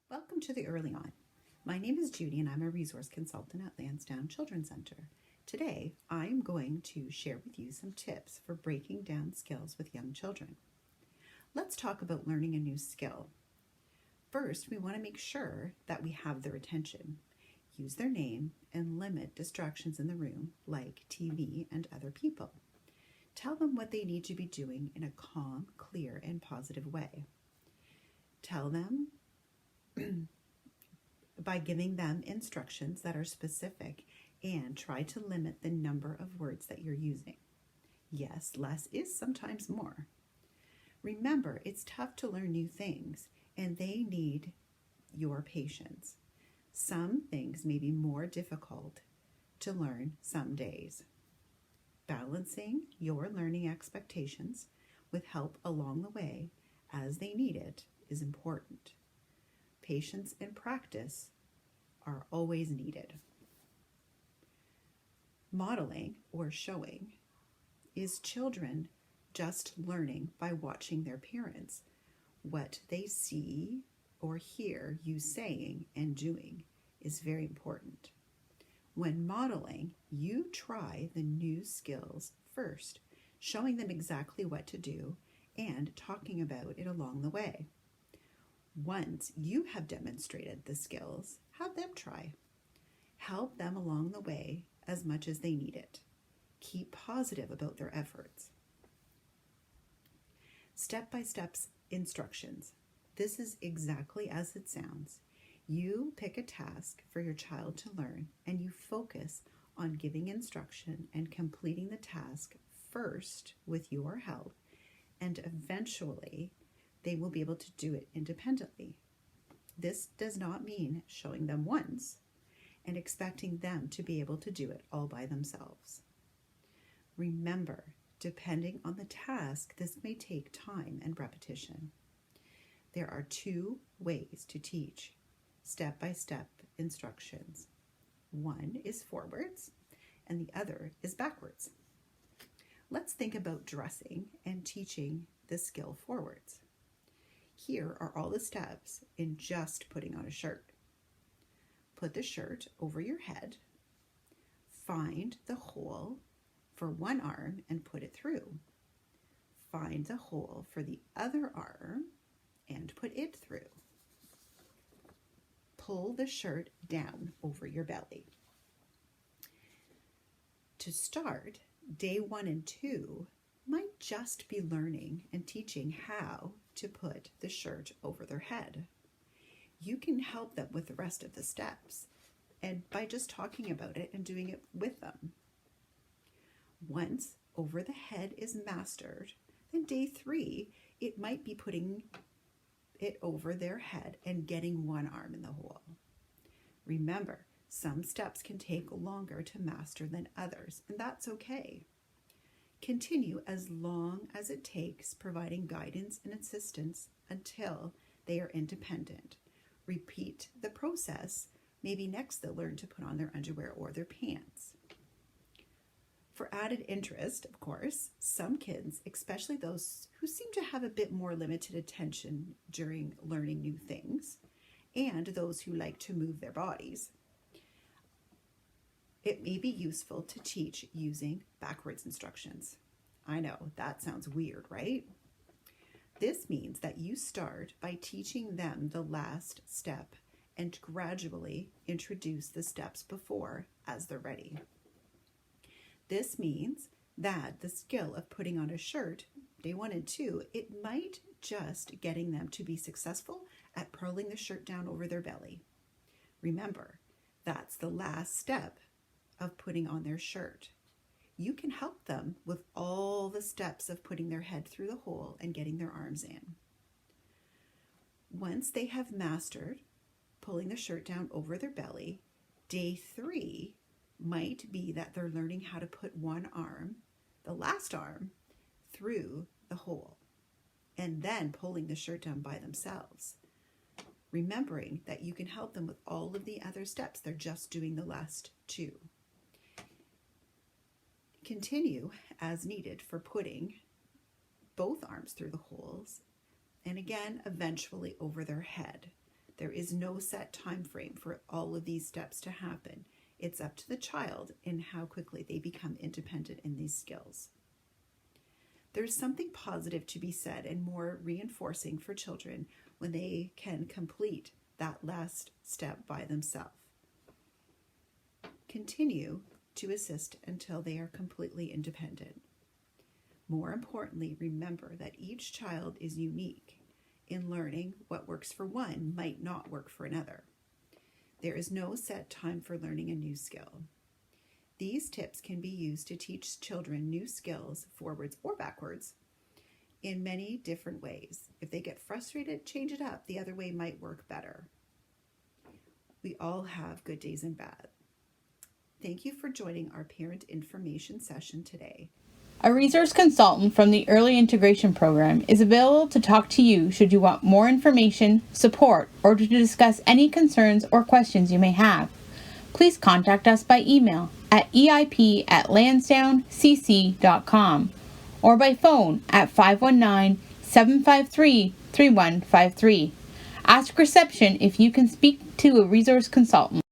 Welcome to the EarlyON. My name is Judy and I'm a resource consultant at Lansdowne Children's Center. Today, I am going to share with you some tips for breaking down skills with young children. Let's talk about learning a new skill. First, we want to make sure that we have their attention. Use their name and limit distractions in the room like TV and other people. Tell them what they need to be doing in a calm, clear, and positive way. Tell them by giving them instructions that are specific and try to limit the number of words that you're using. Yes, less is sometimes more. Remember, it's tough to learn new things and they need your patience. Some things may be more difficult to learn some days. Balancing your learning expectations with help along the way as they need it is important. Patience and practice are always needed. Modeling or showing is children just learning by watching their parents. What they see or hear you saying and doing is very important. When modeling, you try the new skills first, showing them exactly what to do and talking about it along the way. Once you have demonstrated the skills, have them try. Help them along the way as much as they need it. Keep positive about their efforts. Step-by-step instructions. This is exactly as it sounds. You pick a task for your child to learn and you focus on giving instruction and completing the task first with your help, and eventually they will be able to do it independently. This does not mean showing them once and expecting them to be able to do it all by themselves. Remember, depending on the task, this may take time and repetition. There are two ways to teach step-by-step instructions. One is forwards and the other is backwards. Let's think about dressing and teaching the skill forwards. Here are all the steps in just putting on a shirt. Put the shirt over your head. Find the hole for one arm and put it through. Find the hole for the other arm and put it through. Pull the shirt down over your belly. To start, day 1 and 2 might just be learning and teaching how to put the shirt over their head. You can help them with the rest of the steps and by just talking about it and doing it with them. Once over the head is mastered, then day 3, it might be putting it over their head and getting one arm in the hole. Remember, some steps can take longer to master than others, and that's okay. Continue as long as it takes, providing guidance and assistance until they are independent. Repeat the process. Maybe next they'll learn to put on their underwear or their pants. For added interest, of course, some kids, especially those who seem to have a bit more limited attention during learning new things, and those who like to move their bodies, it may be useful to teach using backwards instructions. I know, that sounds weird, right? This means that you start by teaching them the last step and gradually introduce the steps before as they're ready. This means that the skill of putting on a shirt, day 1 and 2, it might just getting them to be successful at pulling the shirt down over their belly. Remember, that's the last step of putting on their shirt. You can help them with all the steps of putting their head through the hole and getting their arms in. Once they have mastered pulling the shirt down over their belly, day 3 might be that they're learning how to put one arm, the last arm, through the hole and then pulling the shirt down by themselves. Remembering that you can help them with all of the other steps, they're just doing the last 2. Continue as needed for putting both arms through the holes and again eventually over their head. There is no set time frame for all of these steps to happen. It's up to the child in how quickly they become independent in these skills. There's something positive to be said and more reinforcing for children when they can complete that last step by themselves. Continue to assist until they are completely independent. More importantly, remember that each child is unique. In learning, what works for one might not work for another. There is no set time for learning a new skill. These tips can be used to teach children new skills forwards or backwards in many different ways. If they get frustrated, change it up. The other way might work better. We all have good days and bad. Thank you for joining our parent information session today. A resource consultant from the Early Integration Program is available to talk to you should you want more information, support, or to discuss any concerns or questions you may have. Please contact us by email at eip@lansdowncc.com or by phone at 519-753-3153. Ask reception if you can speak to a resource consultant.